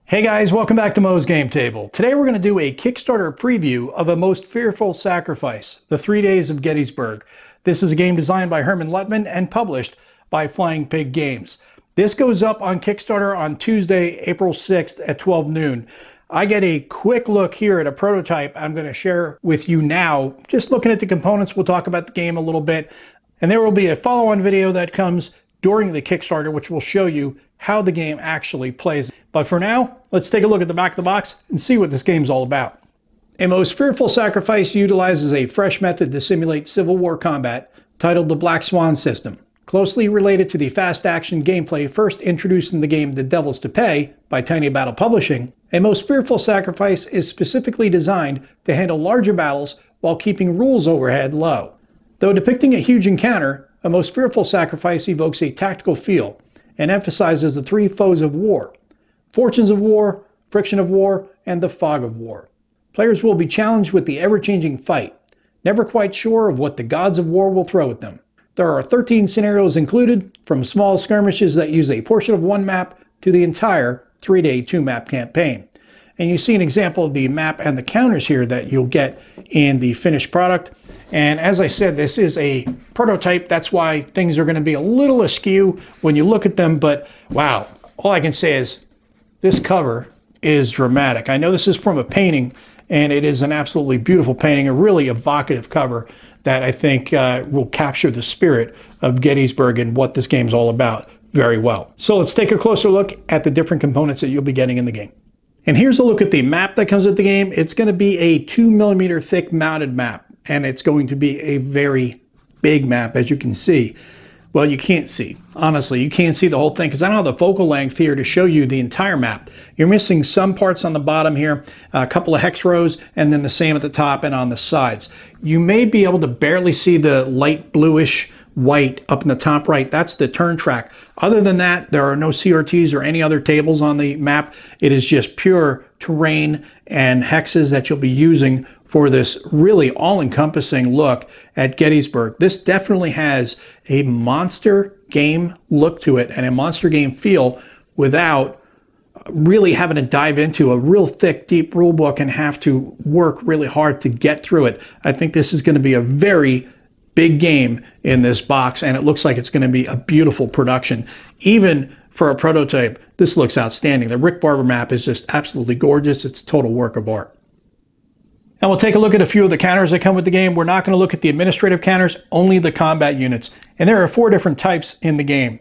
Hey guys, welcome back to Mo's Game Table. Today we're going to do a Kickstarter preview of A Most Fearful Sacrifice, The 3 Days of Gettysburg. This is a game designed by Herman Lettman and published by Flying Pig Games. This goes up on Kickstarter on Tuesday, April 6th at 12 noon. I get a quick look here at a prototype I'm going to share with you now. Just looking at the components, we'll talk about the game a little bit. And there will be a follow-on video that comes during the Kickstarter, which will show you how the game actually plays. But for now, let's take a look at the back of the box and see what this game's all about. A Most Fearful Sacrifice utilizes a fresh method to simulate Civil War combat titled the Black Swan system, closely related to the fast-action gameplay first introduced in the game The Devils to Pay by Tiny Battle Publishing. A Most Fearful Sacrifice is specifically designed to handle larger battles while keeping rules overhead low. Though depicting a huge encounter, A Most Fearful Sacrifice evokes a tactical feel and emphasizes the three foes of war: fortunes of war, friction of war, and the fog of war. Players will be challenged with the ever-changing fight, never quite sure of what the gods of war will throw at them. There are 13 scenarios included, from small skirmishes that use a portion of one map to the entire 3-day 2-map campaign. And you see an example of the map and the counters here that you'll get in the finished product. And as I said, this is a prototype. That's why things are going to be a little askew when you look at them. But wow, all I can say is this cover is dramatic. I know this is from a painting, and it is an absolutely beautiful painting, a really evocative cover that I think will capture the spirit of Gettysburg and what this game's all about very well. So let's take a closer look at the different components that you'll be getting in the game. And here's a look at the map that comes with the game. It's going to be a 2mm thick mounted map, and it's going to be a very big map, as you can see. Well, you can't see. Honestly, you can't see the whole thing because I don't have the focal length here to show you the entire map. You're missing some parts on the bottom here, a couple of hex rows, and then the same at the top and on the sides. You may be able to barely see the light bluish white up in the top right. That's the turn track. Other than that, there are no CRTs or any other tables on the map. It is just pure terrain and hexes that you'll be using for this really all-encompassing look at Gettysburg. This definitely has a monster game look to it and a monster game feel without really having to dive into a real thick, deep rule book and have to work really hard to get through it. I think this is going to be a very big game in this box, and it looks like it's going to be a beautiful production. Even for a prototype, this looks outstanding. The Rick Barber map is just absolutely gorgeous. It's a total work of art. And we'll take a look at a few of the counters that come with the game. We're not going to look at the administrative counters, only the combat units. And there are 4 different types in the game.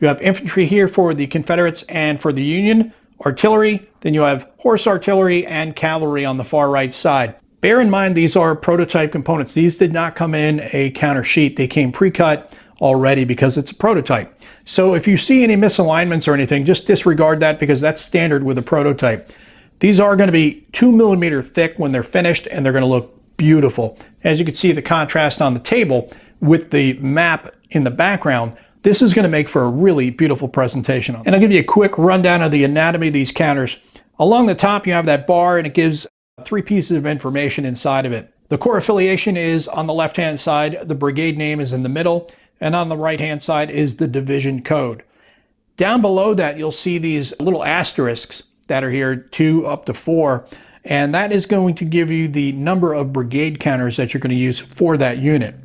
You have infantry here for the Confederates and for the Union, artillery, then you have horse artillery and cavalry on the far right side. Bear in mind, these are prototype components. These did not come in a counter sheet. They came pre-cut already because it's a prototype. So if you see any misalignments or anything, just disregard that because that's standard with a prototype. These are going to be 2mm thick when they're finished, and they're going to look beautiful. As you can see, the contrast on the table with the map in the background, this is going to make for a really beautiful presentation. And I'll give you a quick rundown of the anatomy of these counters. Along the top, you have that bar, and it gives 3 pieces of information inside of it. The corps affiliation is on the left-hand side, the brigade name is in the middle, and on the right-hand side is the division code. Down below that, you'll see these little asterisks that are here, 2 up to 4, and that is going to give you the number of brigade counters that you're going to use for that unit.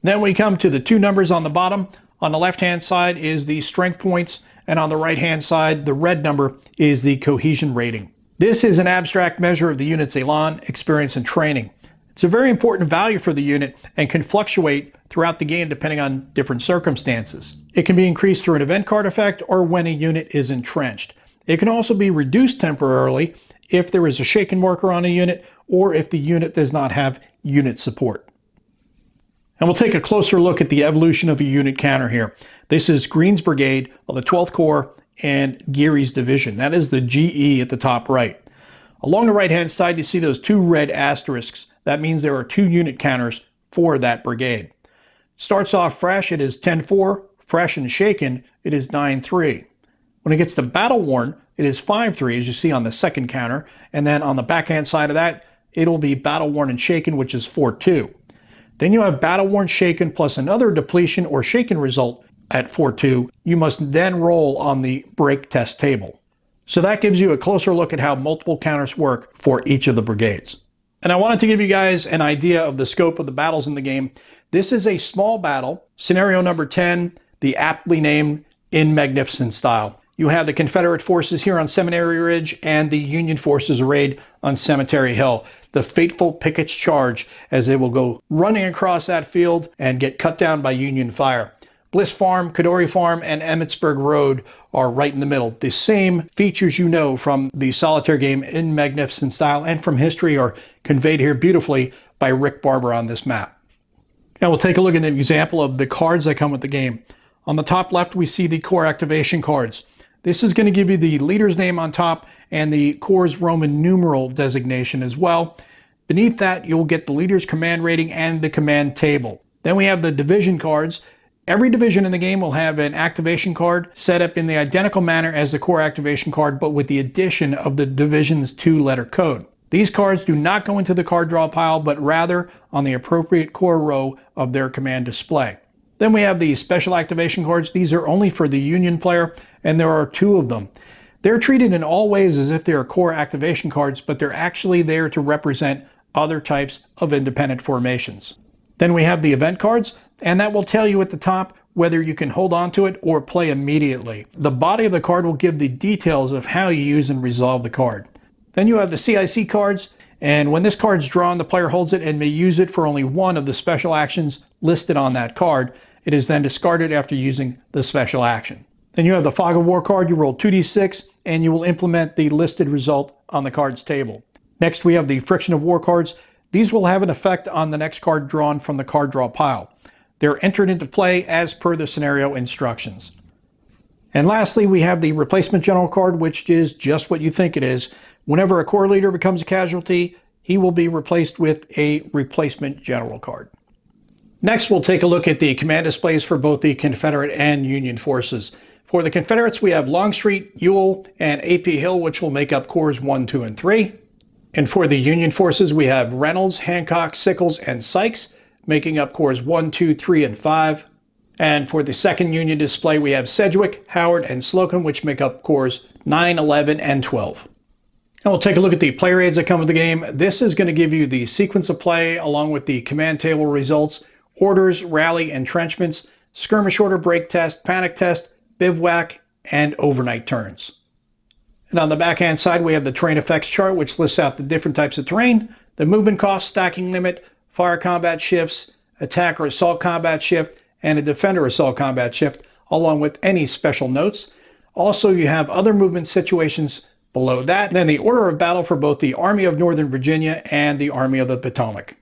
Then we come to the 2 numbers on the bottom. On the left-hand side is the strength points, and on the right-hand side, the red number is the cohesion rating. This is an abstract measure of the unit's elan, experience, and training. It's a very important value for the unit and can fluctuate throughout the game depending on different circumstances. It can be increased through an event card effect or when a unit is entrenched. It can also be reduced temporarily if there is a shaken marker on a unit or if the unit does not have unit support. And we'll take a closer look at the evolution of a unit counter here. This is Green's Brigade of the 12th Corps and Geary's Division. That is the GE at the top right. Along the right-hand side, you see those 2 red asterisks. That means there are 2 unit counters for that brigade. Starts off fresh, it is 10-4. Fresh and shaken, it is 9-3. When it gets to battle worn, it is 5-3, as you see on the second counter. And then on the backhand side of that, it'll be battle worn and shaken, which is 4-2. Then you have battle worn shaken plus another depletion or shaken result at 4-2. You must then roll on the break test table. So that gives you a closer look at how multiple counters work for each of the brigades. And I wanted to give you guys an idea of the scope of the battles in the game. This is a small battle, scenario number 10, the aptly named In Magnificent Style. You have the Confederate forces here on Seminary Ridge and the Union forces arrayed on Cemetery Hill. The fateful Pickett's charge as they will go running across that field and get cut down by Union fire. Bliss Farm, Cadore Farm, and Emmitsburg Road are right in the middle. The same features you know from the solitaire game In Magnificent Style and from history are conveyed here beautifully by Rick Barber on this map. Now we'll take a look at an example of the cards that come with the game. On the top left, we see the Corps activation cards. This is going to give you the leader's name on top and the Corps' Roman numeral designation as well. Beneath that, you'll get the leader's command rating and the command table. Then we have the division cards. Every division in the game will have an activation card set up in the identical manner as the Corps activation card, but with the addition of the division's 2-letter code. These cards do not go into the card draw pile, but rather on the appropriate Corps row of their command display. Then we have the special activation cards. These are only for the Union player, and there are 2 of them. They're treated in all ways as if they're Corps activation cards, but they're actually there to represent other types of independent formations. Then we have the event cards, and that will tell you at the top whether you can hold on to it or play immediately. The body of the card will give the details of how you use and resolve the card. Then you have the CIC cards, and when this card's drawn, the player holds it and may use it for only one of the special actions listed on that card. It is then discarded after using the special action. Then you have the Fog of War card. You roll 2d6, and you will implement the listed result on the card's table. Next, we have the Friction of War cards. These will have an effect on the next card drawn from the card draw pile. They're entered into play as per the scenario instructions. And lastly, we have the Replacement General card, which is just what you think it is. Whenever a Corps leader becomes a casualty, he will be replaced with a Replacement General card. Next, we'll take a look at the command displays for both the Confederate and Union forces. For the Confederates, we have Longstreet, Ewell, and A.P. Hill, which will make up Corps 1, 2, and 3. And for the Union forces, we have Reynolds, Hancock, Sickles, and Sykes, making up Corps 1, 2, 3, and 5. And for the second Union display, we have Sedgwick, Howard, and Slocum, which make up Corps 9, 11, and 12. And we'll take a look at the player aids that come with the game. This is going to give you the sequence of play along with the command table results, orders, rally, entrenchments, skirmish order, break test, panic test, bivouac, and overnight turns. And on the backhand side, we have the terrain effects chart, which lists out the different types of terrain, the movement cost, stacking limit, fire combat shifts, attack or assault combat shift, and a defender assault combat shift, along with any special notes. Also, you have other movement situations below that. Then the order of battle for both the Army of Northern Virginia and the Army of the Potomac.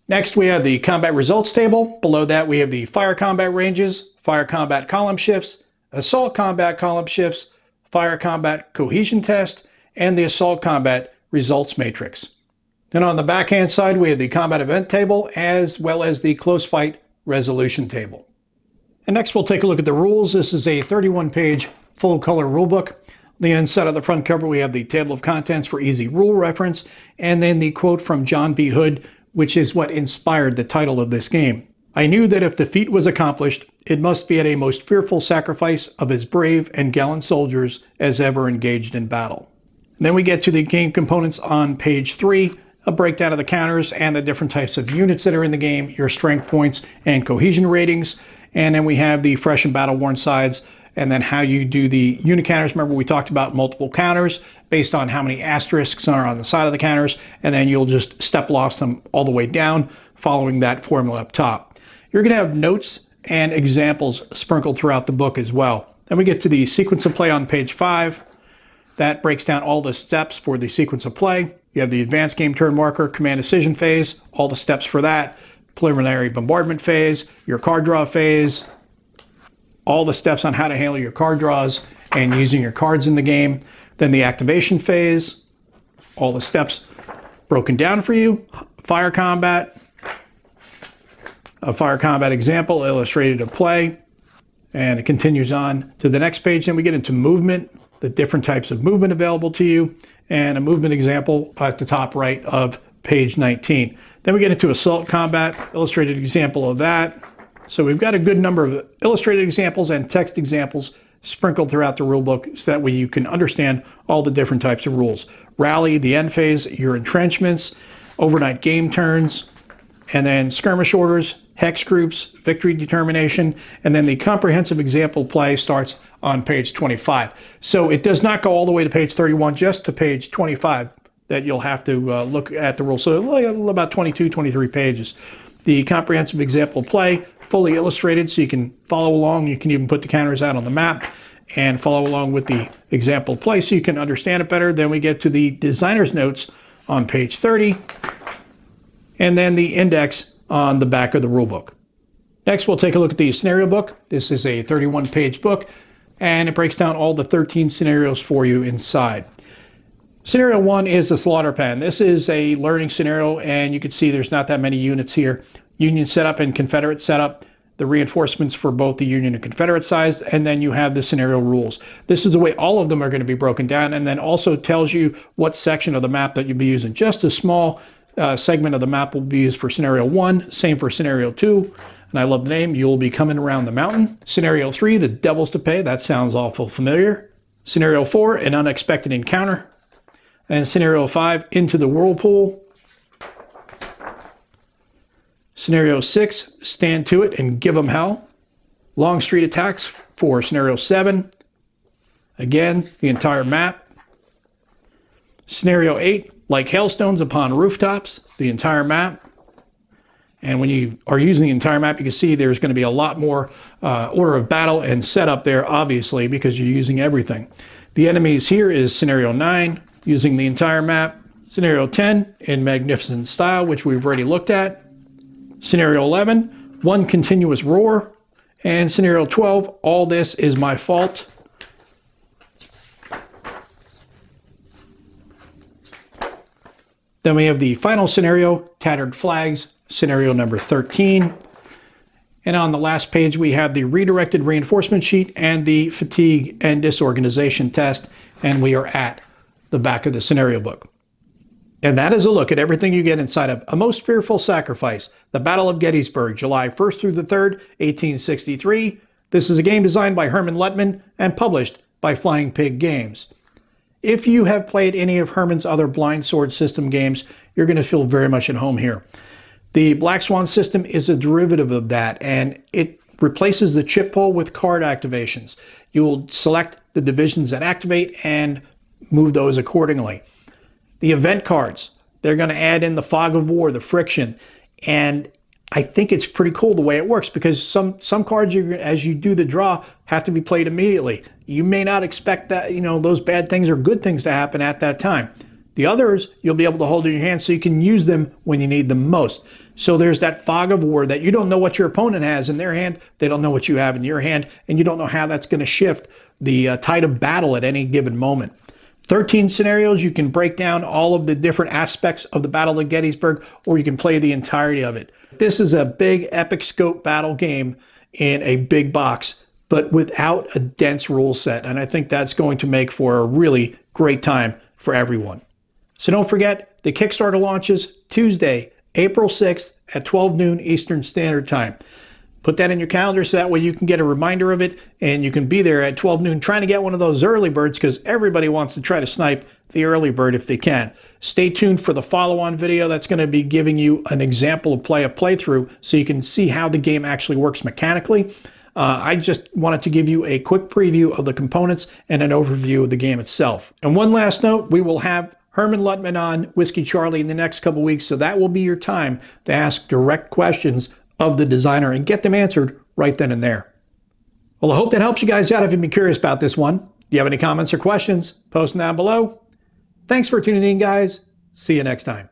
Next, we have the combat results table. Below that, we have the fire combat ranges, fire combat column shifts, assault combat column shifts, fire combat cohesion test, and the assault combat results matrix. Then on the backhand side, we have the combat event table as well as the close fight resolution table. And next we'll take a look at the rules. This is a 31-page full color rulebook. On the inside of the front cover, we have the table of contents for easy rule reference, and then the quote from John B. Hood, which is what inspired the title of this game. I knew that if the feat was accomplished, it must be at a most fearful sacrifice of as brave and gallant soldiers as ever engaged in battle. And then we get to the game components on page 3, a breakdown of the counters and the different types of units that are in the game, your strength points and cohesion ratings, and then we have the fresh and battle-worn sides, and then how you do the unit counters. Remember, we talked about multiple counters based on how many asterisks are on the side of the counters, and then you'll just step loss them all the way down following that formula up top. You're going to have notes and examples sprinkled throughout the book as well. Then we get to the sequence of play on page 5. That breaks down all the steps for the sequence of play. You have the advanced game turn marker, command decision phase, all the steps for that, preliminary bombardment phase, your card draw phase, all the steps on how to handle your card draws and using your cards in the game. Then the activation phase, all the steps broken down for you, fire combat, a fire combat example illustrated of play, and it continues on to the next page. Then we get into movement, the different types of movement available to you, and a movement example at the top right of page 19. Then we get into assault combat, illustrated example of that. So we've got a good number of illustrated examples and text examples sprinkled throughout the rule book so that way you can understand all the different types of rules. Rally, the end phase, your entrenchments, overnight game turns, and then skirmish orders, hex groups, victory determination, and then the comprehensive example play starts on page 25. So it does not go all the way to page 31, just to page 25 that you'll have to look at the rules. So about 22, 23 pages. The comprehensive example play, fully illustrated so you can follow along. You can even put the counters out on the map and follow along with the example play so you can understand it better. Then we get to the designer's notes on page 30, and then the index on the back of the rule book. Next, we'll take a look at the scenario book. This is a 31-page book, and it breaks down all the 13 scenarios for you inside. Scenario 1 is the slaughter pen. This is a learning scenario, and you can see there's not that many units here. Union setup and Confederate setup, the reinforcements for both the Union and Confederate sides, and then you have the scenario rules. This is the way all of them are going to be broken down, and then also tells you what section of the map that you'll be using. Just a small segment of the map will be used for Scenario 1, same for Scenario 2, and I love the name, You'll Be Coming Around the Mountain. Scenario 3, The Devil's to Pay, that sounds awful familiar. Scenario 4, An Unexpected Encounter. And Scenario 5, Into the Whirlpool. Scenario 6, Stand to It and Give 'em Hell. Long Street Attacks for Scenario 7. Again, the entire map. Scenario 8, Like Hailstones Upon Rooftops, the entire map. And when you are using the entire map, you can see there's going to be a lot more order of battle and setup there, obviously, because you're using everything. The enemies here is Scenario 9, using the entire map. Scenario 10, in magnificent style, which we've already looked at. Scenario 11, One Continuous Roar. And Scenario 12, All This Is My Fault. Then we have the final scenario, Tattered Flags, scenario number 13. And on the last page, we have the redirected reinforcement sheet and the fatigue and disorganization test. And we are at the back of the scenario book. And that is a look at everything you get inside of A Most Fearful Sacrifice, the Battle of Gettysburg, July 1st through the 3rd, 1863. This is a game designed by Herman Lettman and published by Flying Pig Games. If you have played any of Herman's other Blind Sword system games, you're going to feel very much at home here. The Black Swan system is a derivative of that, and it replaces the chip pull with card activations. You will select the divisions that activate and move those accordingly. The event cards, they're going to add in the fog of war, the friction, and I think it's pretty cool the way it works because some cards, as you do the draw, have to be played immediately. You may not expect that, those bad things or good things to happen at that time. The others, you'll be able to hold in your hand so you can use them when you need them most. So there's that fog of war that you don't know what your opponent has in their hand, they don't know what you have in your hand, and you don't know how that's going to shift the tide of battle at any given moment. 13 scenarios, you can break down all of the different aspects of the Battle of Gettysburg, or you can play the entirety of it. This is a big epic scope battle game in a big box, but without a dense rule set, and I think that's going to make for a really great time for everyone. So don't forget, the Kickstarter launches Tuesday, April 6th at 12 noon Eastern Standard Time. Put that in your calendar so that way you can get a reminder of it and you can be there at 12 noon trying to get one of those early birds because everybody wants to try to snipe the early bird if they can. Stay tuned for the follow-on video that's going to be giving you an example of a playthrough so you can see how the game actually works mechanically. I just wanted to give you a quick preview of the components and an overview of the game itself. And one last note, we will have Herman Luttman on Whiskey Charlie in the next couple weeks, so that will be your time to ask direct questions of the designer and get them answered right then and there. Well, I hope that helps you guys out if you've been curious about this one. If you have any comments or questions, post them down below. Thanks for tuning in, guys. See you next time.